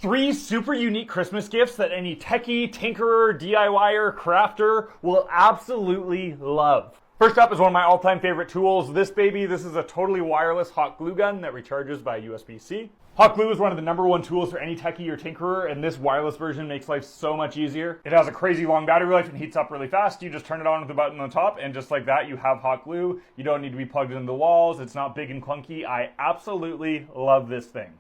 3 super unique Christmas gifts that any techie, tinkerer, DIYer, crafter will absolutely love. First up is one of my all-time favorite tools. This is a totally wireless hot glue gun that recharges by USB-C. Hot glue is one of the #1 tools for any techie or tinkerer, and this wireless version makes life so much easier. It has a crazy long battery life and heats up really fast. You just turn it on with the button on the top, and just like that, you have hot glue. You don't need to be plugged into the walls. It's not big and clunky. I absolutely love this thing.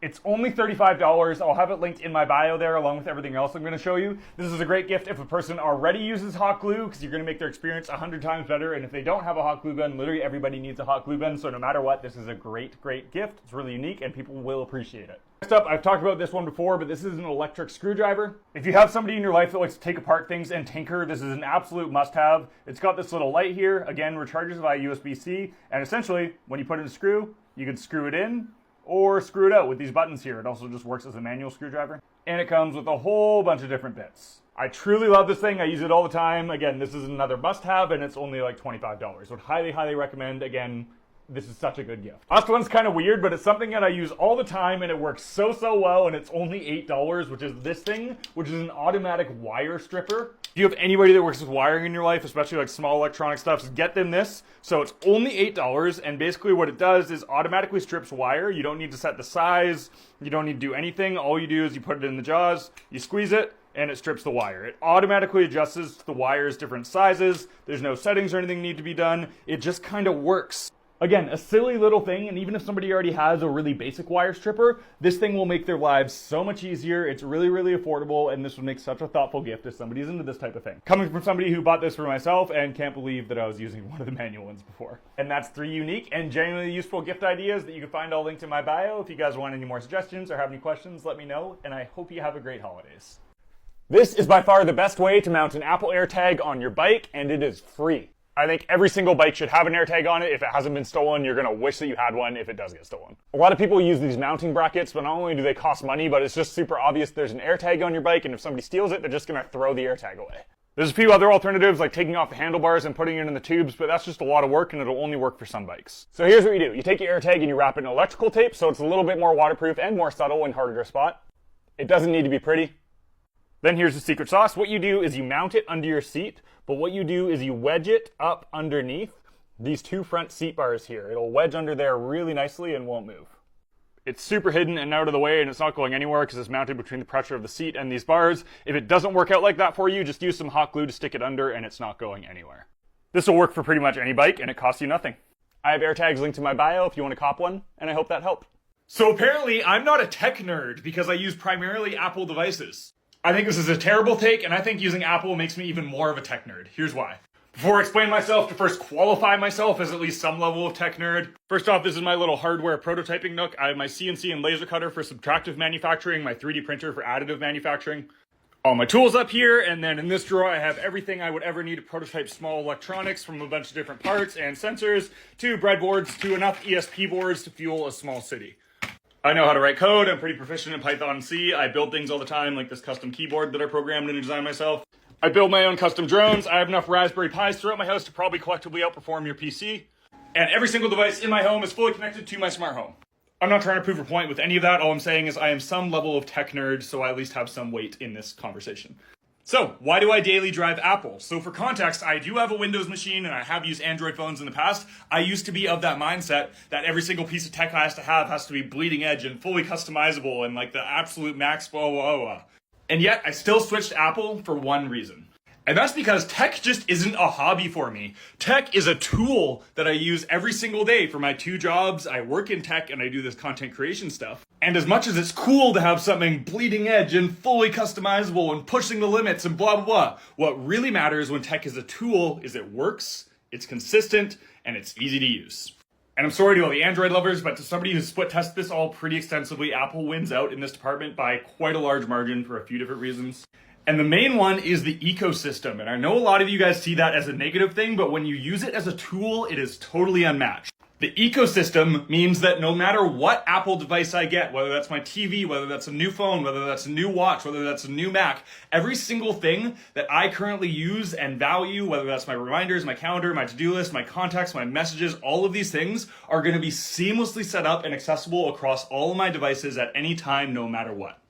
It's only $35. I'll have it linked in my bio there along with everything else I'm going to show you. This is a great gift if a person already uses hot glue because you're going to make their experience 100 times better. And if they don't have a hot glue gun, literally everybody needs a hot glue gun. So no matter what, this is a great, great gift. It's really unique and people will appreciate it. Next up, I've talked about this one before, but this is an electric screwdriver. If you have somebody in your life that likes to take apart things and tinker, this is an absolute must-have. It's got this little light here, again, recharges via USB-C. And essentially, when you put in a screw, you can screw it in or screw it out with these buttons here. It also just works as a manual screwdriver. And it comes with a whole bunch of different bits. I truly love this thing. I use it all the time. Again, this is another must-have, and it's only like $25. Would highly, highly recommend. Again, this is such a good gift. Last one's kind of weird, but it's something that I use all the time, and it works so, so well, and it's only $8, which is this thing, which is an automatic wire stripper. If you have anybody that works with wiring in your life, especially like small electronic stuff, get them this. So it's only $8, and basically what it does is automatically strips wire. You don't need to set the size. You don't need to do anything. All you do is you put it in the jaws, you squeeze it, and it strips the wire. It automatically adjusts the wires different sizes. There's no settings or anything need to be done. It just kind of works. Again, a silly little thing, and even if somebody already has a really basic wire stripper, this thing will make their lives so much easier. It's really, really affordable, and this would make such a thoughtful gift if somebody's into this type of thing. Coming from somebody who bought this for myself and can't believe that I was using one of the manual ones before. And that's 3 unique and genuinely useful gift ideas that you can find all linked in my bio. If you guys want any more suggestions or have any questions, let me know, and I hope you have a great holidays. This is by far the best way to mount an Apple AirTag on your bike, and it is free. I think every single bike should have an AirTag on it. If it hasn't been stolen, you're going to wish that you had one if it does get stolen. A lot of people use these mounting brackets, but not only do they cost money, but it's just super obvious there's an AirTag on your bike, and if somebody steals it, they're just going to throw the AirTag away. There's a few other alternatives like taking off the handlebars and putting it in the tubes, but that's just a lot of work and it'll only work for some bikes. So here's what you do. You take your AirTag and you wrap it in electrical tape so it's a little bit more waterproof and more subtle and harder to spot. It doesn't need to be pretty. Then here's the secret sauce. What you do is you mount it under your seat, but what you do is you wedge it up underneath these 2 front seat bars here. It'll wedge under there really nicely and won't move. It's super hidden and out of the way, and it's not going anywhere because it's mounted between the pressure of the seat and these bars. If it doesn't work out like that for you, just use some hot glue to stick it under and it's not going anywhere. This will work for pretty much any bike and it costs you nothing. I have AirTags linked in my bio if you want to cop one, and I hope that helped. So apparently I'm not a tech nerd because I use primarily Apple devices. I think this is a terrible take, and I think using Apple makes me even more of a tech nerd. Here's why. Before I explain myself, to first qualify myself as at least some level of tech nerd. First off, this is my little hardware prototyping nook. I have my CNC and laser cutter for subtractive manufacturing, my 3D printer for additive manufacturing. All my tools up here, and then in this drawer I have everything I would ever need to prototype small electronics from a bunch of different parts and sensors to breadboards to enough ESP boards to fuel a small city. I know how to write code. I'm pretty proficient in Python and C. I build things all the time, like this custom keyboard that I programmed and designed myself. I build my own custom drones. I have enough Raspberry Pis throughout my house to probably collectively outperform your PC. And every single device in my home is fully connected to my smart home. I'm not trying to prove a point with any of that. All I'm saying is I am some level of tech nerd, so I at least have some weight in this conversation. So, why do I daily drive Apple? So for context, I do have a Windows machine and I have used Android phones in the past. I used to be of that mindset that every single piece of tech I has to be bleeding edge and fully customizable and like the absolute max blah, blah, blah. And yet, I still switched to Apple for one reason. And that's because tech just isn't a hobby for me. Tech is a tool that I use every single day for my 2 jobs. I work in tech and I do this content creation stuff. And as much as it's cool to have something bleeding edge and fully customizable and pushing the limits and blah, blah, blah, what really matters when tech is a tool is it works, it's consistent, and it's easy to use. And I'm sorry to all the Android lovers, but to somebody who's split tested this all pretty extensively, Apple wins out in this department by quite a large margin for a few different reasons. And the main one is the ecosystem. And I know a lot of you guys see that as a negative thing, but when you use it as a tool, it is totally unmatched. The ecosystem means that no matter what Apple device I get, whether that's my TV, whether that's a new phone, whether that's a new watch, whether that's a new Mac, every single thing that I currently use and value, whether that's my reminders, my calendar, my to-do list, my contacts, my messages, all of these things are going to be seamlessly set up and accessible across all of my devices at any time, no matter what.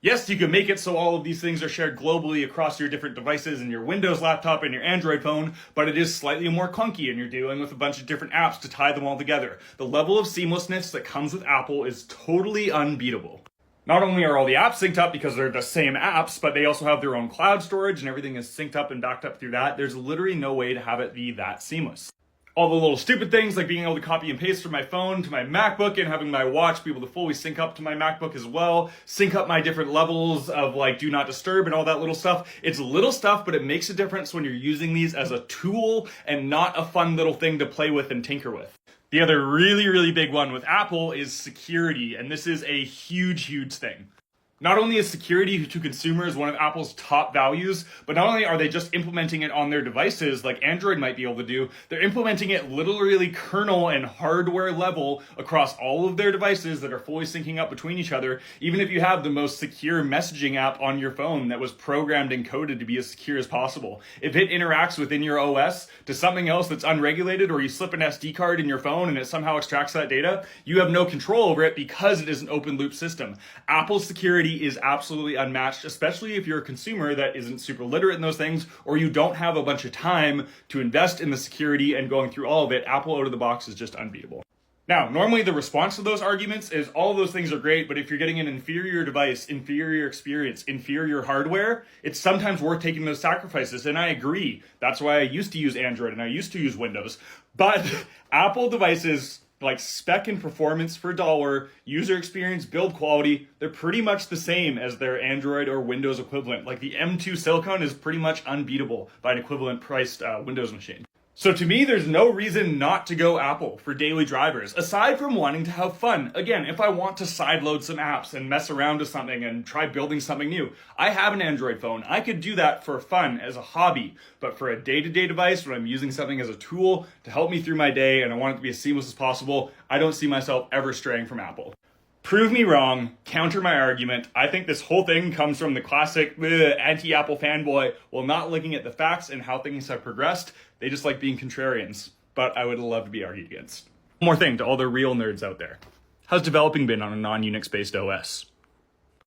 Yes, you can make it so all of these things are shared globally across your different devices and your Windows laptop and your Android phone, but it is slightly more clunky and you're dealing with a bunch of different apps to tie them all together. The level of seamlessness that comes with Apple is totally unbeatable. Not only are all the apps synced up because they're the same apps, but they also have their own cloud storage and everything is synced up and backed up through that. There's literally no way to have it be that seamless. All the little stupid things like being able to copy and paste from my phone to my MacBook and having my watch be able to fully sync up to my MacBook as well, sync up my different levels of like do not disturb and all that little stuff. It's little stuff, but it makes a difference when you're using these as a tool and not a fun little thing to play with and tinker with. The other really, really big one with Apple is security, and this is a huge, huge thing. Not only is security to consumers one of Apple's top values, but not only are they just implementing it on their devices like Android might be able to do, they're implementing it literally kernel and hardware level across all of their devices that are fully syncing up between each other, even if you have the most secure messaging app on your phone that was programmed and coded to be as secure as possible. If it interacts within your OS to something else that's unregulated, or you slip an SD card in your phone and it somehow extracts that data, you have no control over it because it is an open loop system. Apple's security is absolutely unmatched, especially if you're a consumer that isn't super literate in those things, or you don't have a bunch of time to invest in the security and going through all of it. Apple out of the box is just unbeatable. Now, normally the response to those arguments is all of those things are great, but if you're getting an inferior device, inferior experience, inferior hardware, it's sometimes worth taking those sacrifices. And I agree. That's why I used to use Android and I used to use Windows. But Apple devices, like spec and performance for $1, user experience, build quality, they're pretty much the same as their Android or Windows equivalent. Like the M2 Silicon is pretty much unbeatable by an equivalent priced Windows machine. So to me, there's no reason not to go Apple for daily drivers, aside from wanting to have fun. Again, if I want to sideload some apps and mess around with something and try building something new, I have an Android phone. I could do that for fun as a hobby, but for a day-to-day device when I'm using something as a tool to help me through my day and I want it to be as seamless as possible, I don't see myself ever straying from Apple. Prove me wrong, counter my argument. I think this whole thing comes from the classic anti-Apple fanboy while not looking at the facts and how things have progressed. They just like being contrarians, but I would love to be argued against. One more thing to all the real nerds out there. How's developing been on a non-Unix based OS?